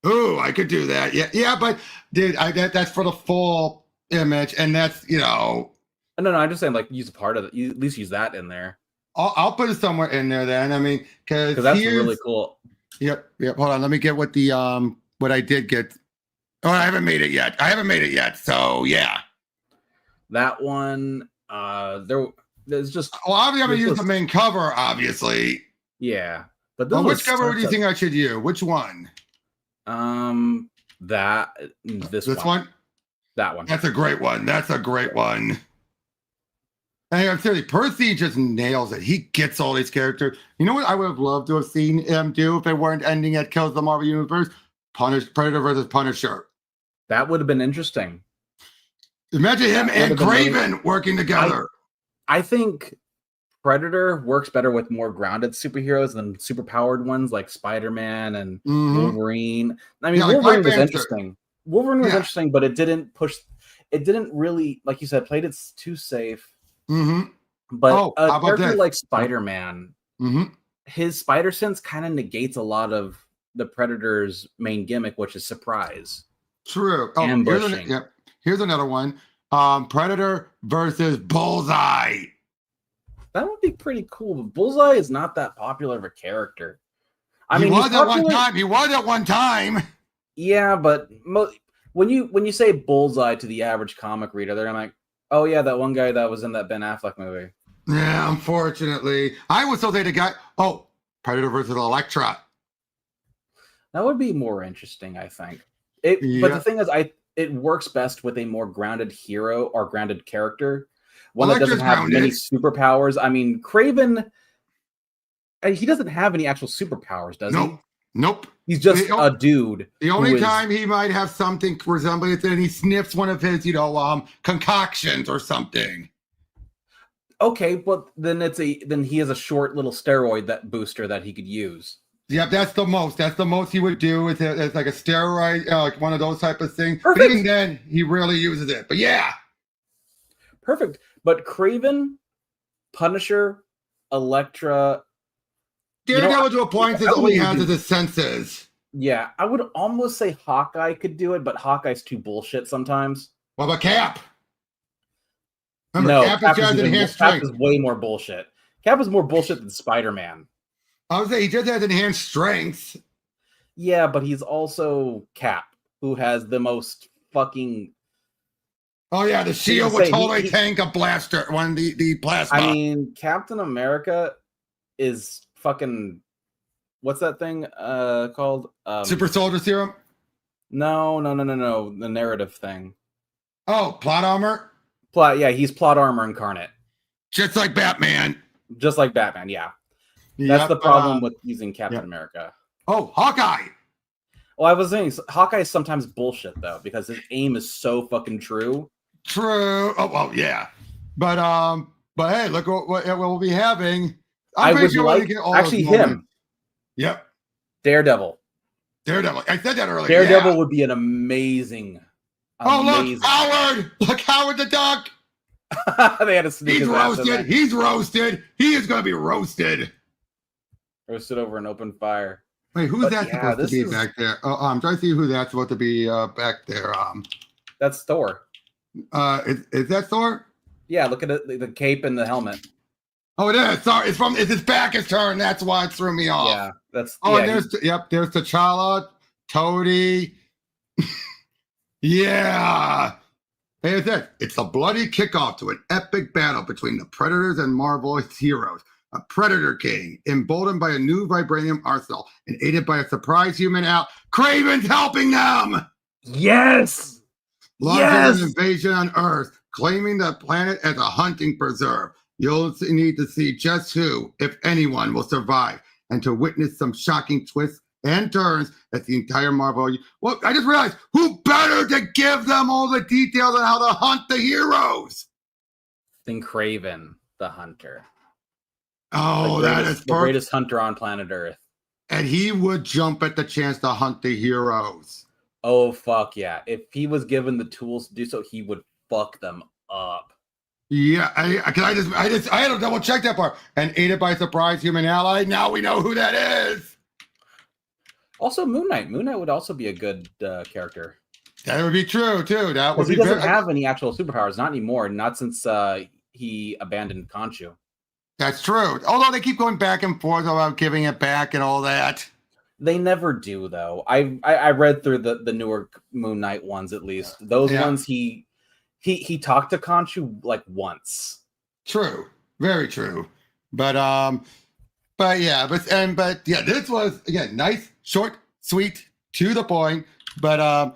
Ooh, I could do that. Yeah, but dude, that's for the full image, and that's No, I'm just saying, like, use a part of it. You at least use that in there. I'll put it somewhere in there then. I mean, because that's really cool. Yep. Hold on, let me get what the what I did get. Oh, I haven't made it yet. So yeah, that one. There's just. Well, obviously, I'm gonna use the main cover, obviously. Yeah, but which cover do you think I should use? Which one? This one. That one. That's a great one. Hey, I'm serious. Percy just nails it. He gets all these characters. You know what I would have loved to have seen him do if it weren't ending at Kills the Marvel Universe? Predator versus Punisher. That would have been interesting. Imagine him and Craven working together. I think Predator works better with more grounded superheroes than superpowered ones like Spider-Man and Wolverine. I mean, Wolverine was interesting. Wolverine was interesting, but it didn't really, like you said, played it too safe. But a character like Spider-Man, his spider sense kind of negates a lot of the Predator's main gimmick, which is surprise. True. Ambushing. Here's another one. Predator versus Bullseye. That would be pretty cool, but Bullseye is not that popular of a character. He was at one time. Yeah, but when you say Bullseye to the average comic reader, they're like, oh yeah, that one guy that was in that Ben Affleck movie. Yeah, unfortunately. I would still say the guy. Oh, Predator versus Elektra. That would be more interesting, I think. But the thing is, it works best with a more grounded hero or grounded character. One that doesn't have many superpowers. I mean, Craven, he doesn't have any actual superpowers, does he? Nope. He's just a dude. The only time he might have something resembling it, he sniffs one of his, concoctions or something. Okay, but then he has a short little steroid booster that he could use. Yeah, that's the most. That's the most he would do. It's like a steroid, like one of those type of things. Perfect. But even then, he really uses it. But yeah. Perfect. But Craven, Punisher, Elektra. Daredevil to a point that all he has is his senses. Yeah, I would almost say Hawkeye could do it, but Hawkeye's too bullshit sometimes. What about Cap? Remember, Cap has enhanced strength. Cap is way more bullshit. Cap is more bullshit than Spider-Man. I would say he just has enhanced strength. Yeah, but he's also Cap, who has the most fucking... Oh yeah, the shield would totally tank a blaster, the plasma. I mean, Captain America is fucking... What's that thing called? Super Soldier Serum? No. The narrative thing. Oh, plot armor? Yeah, he's plot armor incarnate. Just like Batman. Yeah. That's the problem with using Captain America. Oh, Hawkeye. Well, I was saying, Hawkeye is sometimes bullshit, though, because his aim is so fucking true. True. Oh, well, yeah. But hey, look what we'll be having. I would like, actually, him. Yep. Daredevil. I said that earlier. Daredevil would be an amazing. Oh, look, Howard. Look, Howard the Duck. They had to sneak He's roasted. He's roasted. He is going to be roasted. Roasted over an open fire. Wait, who's that supposed to be back there? I'm trying to see who that's supposed to be back there. That's Thor. Is that Thor? Yeah, look at it, the cape and the helmet. Oh, it is. Sorry, it's his back is turned. That's why it threw me off. Yeah, that's. Oh, yeah, and there's T'Challa, Toady. Yeah. Hey, it's a bloody kickoff to an epic battle between the Predators and Marvel's heroes. A Predator King, emboldened by a new vibranium arsenal and aided by a surprise human out. Kraven's helping them! Yes! Launching an invasion on Earth, claiming the planet as a hunting preserve. You'll need to see just who, if anyone, will survive and to witness some shocking twists and turns as the entire Marvel. Well, I just realized who better to give them all the details on how to hunt the heroes than Kraven the Hunter. Oh, that is the greatest hunter on planet Earth. And he would jump at the chance to hunt the heroes. Oh, fuck yeah. If he was given the tools to do so, he would fuck them up. Yeah, I had to double check that part. And aided by surprise human ally. Now we know who that is. Also, Moon Knight. Moon Knight would also be a good character. That would be true too. That would be. He doesn't have any actual superpowers, not anymore. Not since he abandoned Khonshu. That's true. Although they keep going back and forth about giving it back and all that. They never do, though. I read through the newer Moon Knight ones at least. Those ones he talked to Khonshu like once. True, very true. But yeah, this was again nice, short, sweet, to the point. But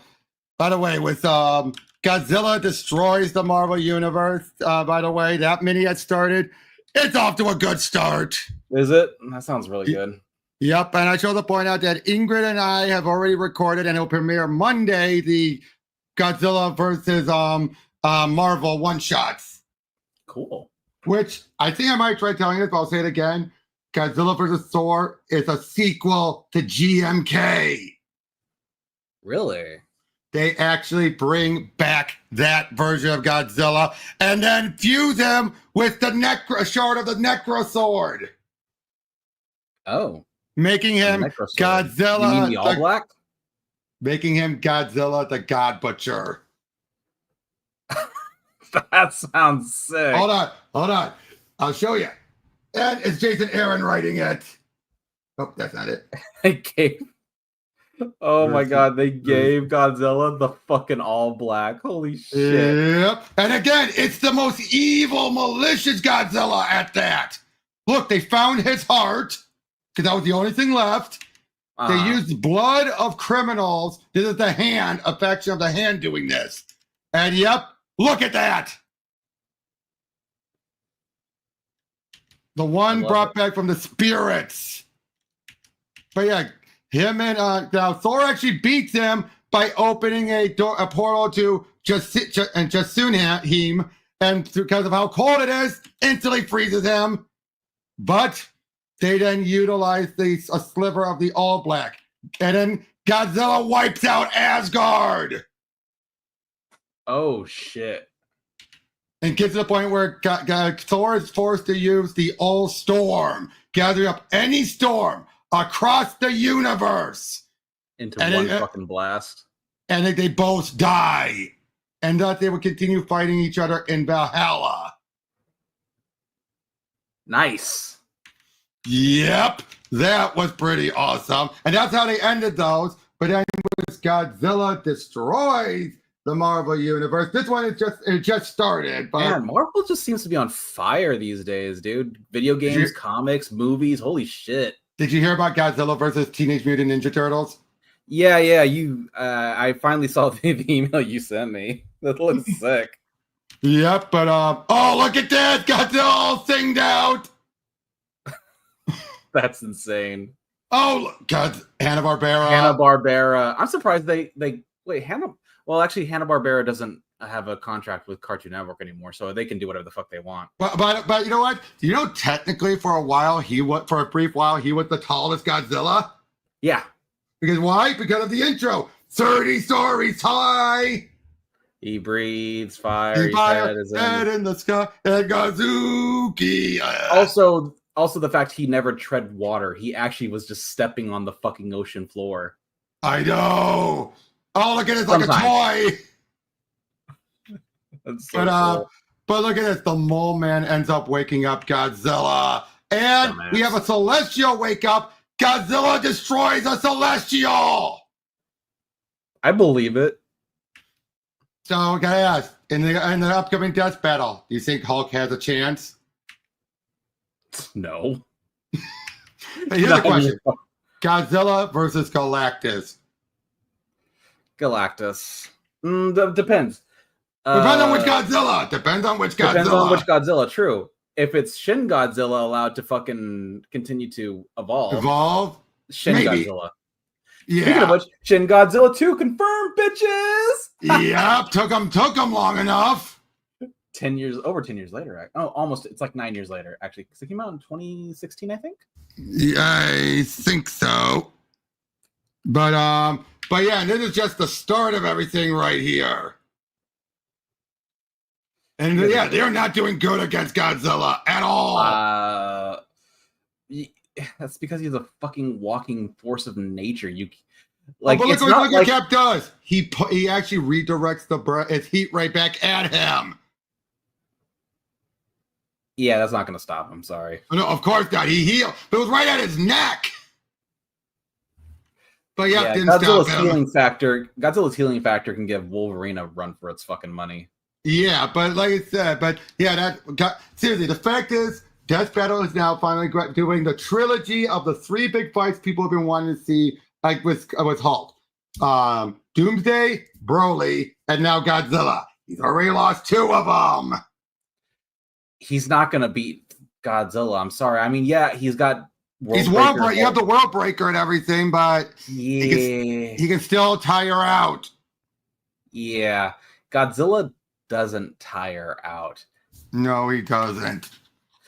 by the way, with Godzilla destroys the Marvel Universe. By the way, that mini had started. It's off to a good start. Is it? That sounds really good. Yep, and I should to point out that Ingrid and I have already recorded, and it'll premiere Monday, the Godzilla versus Marvel one-shots. Cool. Which I think I might try telling this, but I'll say it again. Godzilla versus Thor is a sequel to GMK. Really? They actually bring back that version of Godzilla and then fuse him with the shard of the Necro Sword. Oh. Making him Godzilla. You mean the All Black? Making him Godzilla the God Butcher. That sounds sick. Hold on. I'll show you. And it's Jason Aaron writing it. Oh, that's not it. Oh my god, they gave Godzilla the fucking All Black. Holy shit. Yep. And again, it's the most evil, malicious Godzilla at that. Look, they found his heart, because that was the only thing left. They used blood of criminals. This is the hand, affection of the hand doing this. And yep, look at that. The one brought back from the spirits. But yeah, him and now Thor actually beats him by opening a portal to Jasunheim, and because of how cold it is, instantly freezes him. But they then utilize a sliver of the All Black, and then Godzilla wipes out Asgard. Oh shit! And gets to the point where Thor is forced to use the All Storm, gathering up any storm across the universe into one fucking blast, and they both die, and that they will continue fighting each other in Valhalla. Nice. Yep, that was pretty awesome, and that's how they ended those. But then Godzilla destroys the Marvel Universe. This one is just started. But man, Marvel just seems to be on fire these days, dude. Video games, comics, movies. Holy shit. Did you hear about Godzilla versus Teenage Mutant Ninja Turtles? Yeah. I finally saw the email you sent me. That looks sick. Yep, but oh, look at that! Godzilla all singed out. That's insane. Oh, God, Hanna-Barbara. Hanna-Barbera. I'm surprised they wait. Well, actually, Hanna-Barbera doesn't have a contract with Cartoon Network anymore, so they can do whatever the fuck they want. But you know what? You know, technically, for a brief while, he was the tallest Godzilla. Yeah. Because why? Because of the intro. 30 stories high. He breathes fire. Head in the sky. And Gazuki. Also, the fact he never tread water. He actually was just stepping on the fucking ocean floor. I know. Oh, look at it, like a toy. That's so cool. But look at this. The mole man ends up waking up Godzilla. And we have a celestial wake up. Godzilla destroys a celestial. I believe it. So, guys, in the upcoming death battle, do you think Hulk has a chance? No. Here's the question. Godzilla versus Galactus. Galactus. Depends. Depends on which Godzilla. Depends on which Godzilla. True. If it's Shin Godzilla allowed to fucking continue to evolve. Shin Maybe. Godzilla. Yeah. Speaking of which, Shin Godzilla 2 confirmed, bitches. Yep. Took them long enough. Over 10 years later. Oh, almost. It's like 9 years later, actually. Because it came out in 2016, I think. Yeah, I think so. But yeah, this is just the start of everything right here. And yeah, they're not doing good against Godzilla at all. That's because he's a fucking walking force of nature. But look what Cap does. He actually redirects its heat right back at him. Yeah, that's not going to stop him. Sorry. No, of course not. He healed. But it was right at his neck. But yeah, didn't Godzilla's stop him. Godzilla's healing factor can give Wolverine a run for its fucking money. Yeah, but like I said, seriously, the fact is, Death Battle is now finally doing the trilogy of the 3 big fights people have been wanting to see, like with Hulk. Doomsday, Broly, and now Godzilla. He's already lost 2 of them. He's not going to beat Godzilla. I'm sorry. I mean, yeah, he's got He's World Breaker. You have the World Breaker and everything, but he can still tire out. Yeah. Godzilla doesn't tire out. No, he doesn't.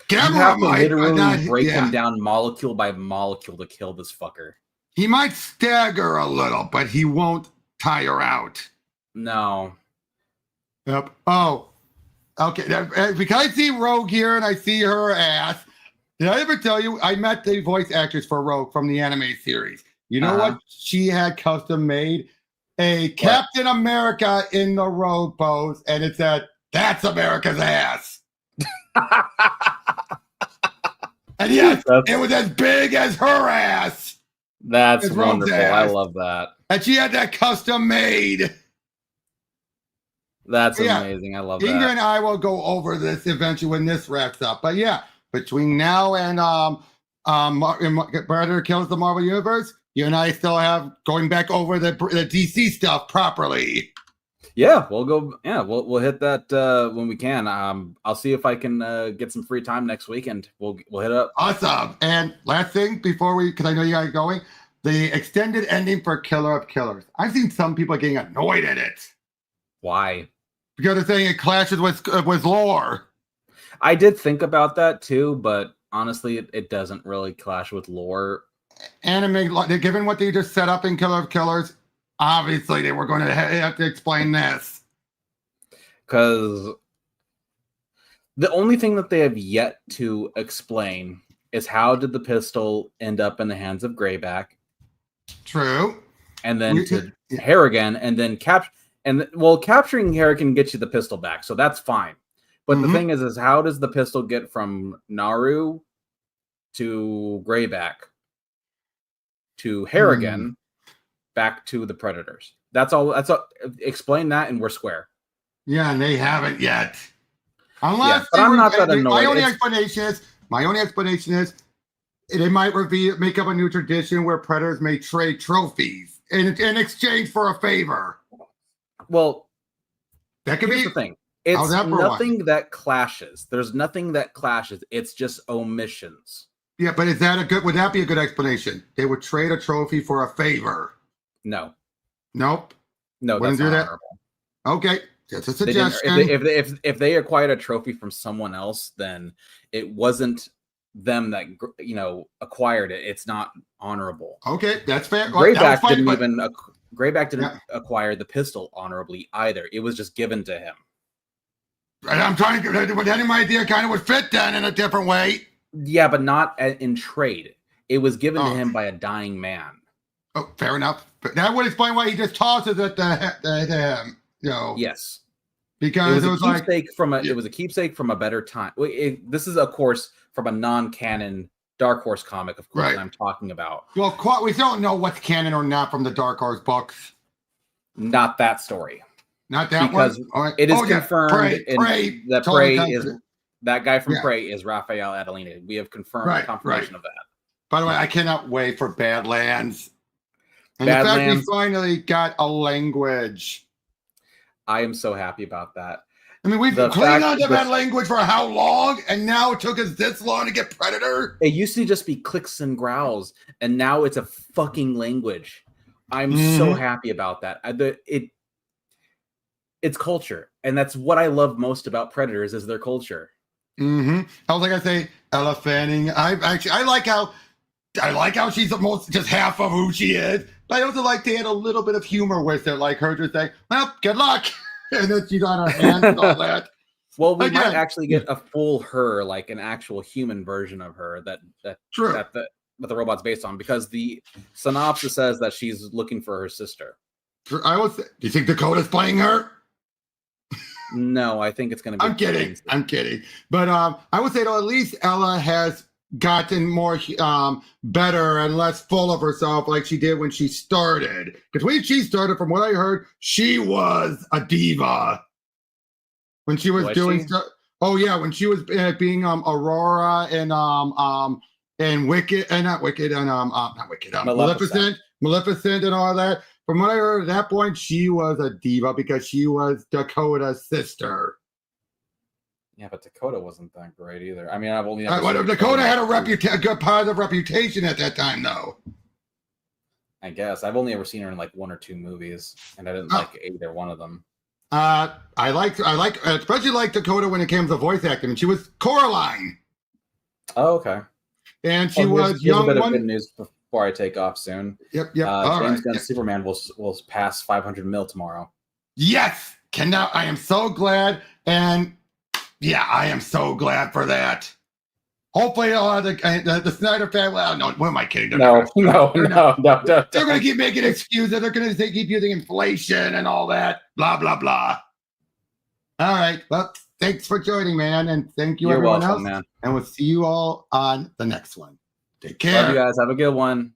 You have to literally break him down molecule by molecule to kill this fucker. He might stagger a little, but he won't tire out. No. Yep. Oh, okay. Because I see Rogue here and I see her ass. Did I ever tell you I met the voice actress for Rogue from the anime series? You know what? She had custom made a Captain America in the Rogue pose, and it said, "That's America's ass." And yes, it was as big as her ass. That's wonderful. I love that. And she had that custom made. That's amazing. I love that. Inga and I will go over this eventually when this wraps up. But yeah, between now and Predator Kills the Marvel Universe, you and I still have going back over the DC stuff properly. Yeah, we'll go. Yeah, we'll hit that when we can. I'll see if I can get some free time next weekend. We'll hit up. Awesome. And last thing before because I know you guys are going, the extended ending for Killer of Killers. I've seen some people getting annoyed at it. Why? Because they're saying it clashes with lore. I did think about that too, but honestly, it doesn't really clash with lore. Anime, given what they just set up in Killer of Killers, obviously they were going to have to explain this. Because the only thing that they have yet to explain is how did the pistol end up in the hands of Greyback? True. And then to Harrigan, and then capturing Harrigan gets you the pistol back, so that's fine. But the thing is how does the pistol get from Naru to Greyback to Harrigan back to the Predators? That's all. Explain that, and we're square. Yeah, and they haven't yet. Unless but I'm not that annoyed. My only explanation is they might make up a new tradition where Predators may trade trophies in exchange for a favor. Well, that could be the thing. It's nothing that clashes. There's nothing that clashes. It's just omissions. Yeah, but would that be a good explanation? They would trade a trophy for a favor. No. Nope. No, wouldn't that's do not that. honorable. Okay, just a suggestion. If they acquired a trophy from someone else, then it wasn't them that acquired it. It's not honorable. Okay, that's fair. Greyback didn't acquire the pistol honorably either. It was just given to him. I'm trying to. But then my idea kind of would fit then in a different way. Yeah, but not in trade. It was given to him by a dying man. Oh, fair enough. But that would explain why he just tosses it to him. Yes. because it was like it was a keepsake from a better time. This is, of course, from a non-canon Dark Horse comic, of course, right. that I'm talking about. Well, we don't know what's canon or not from the Dark Horse books. Not that story. Not that because one. Right. It is confirmed Prey, that totally Prey is that guy from Prey is Raphael Adelina. We have confirmed confirmation of that. By the way, I cannot wait for Badlands. And the fact we finally got a language. I am so happy about that. I mean, we've been clinging on to that language for how long? And now it took us this long to get Predator? It used to just be clicks and growls, and now it's a fucking language. I'm so happy about that. It's culture, and that's what I love most about Predators is their culture. I was like I say, Ella Fanning. I like how she's almost just half of who she is. But I also like they had a little bit of humor with it, like her just saying, "Well, good luck," and then she's on her hands and all that. Well, we might actually get a full her, like an actual human version of her that the robot's based on, because the synopsis says that she's looking for her sister. Do you think Dakota's playing her? No, I think it's going to be. I'm kidding. But I would say though, at least Ella has gotten more better and less full of herself, like she did when she started. Because when she started, from what I heard, she was a diva. When she was doing stuff. Oh yeah, when she was being Aurora and Wicked and not Wicked and not Wicked, Maleficent and all that. From what I heard at that point, she was a diva because she was Dakota's sister. Yeah, but Dakota wasn't that great either. I mean, I've only Dakota had a good positive reputation at that time, though. I guess I've only ever seen her in like 1 or 2 movies, and I didn't like either one of them. I especially like Dakota when it came to voice acting. She was Coraline. Oh, okay. And she was young. Here's a bit of good news before I take off soon. Yep. James Gunn's Superman will pass 500 mil tomorrow. Yes. I am so glad, and I am so glad for that. Hopefully, the Snyder family. Well, no, what am I kidding? No. They're going to keep making excuses. They're going to keep using inflation and all that. Blah blah blah. All right. Well, thanks for joining, man, and thank you everyone else. Man. And we'll see you all on the next one. Take care. Love you guys. Have a good one.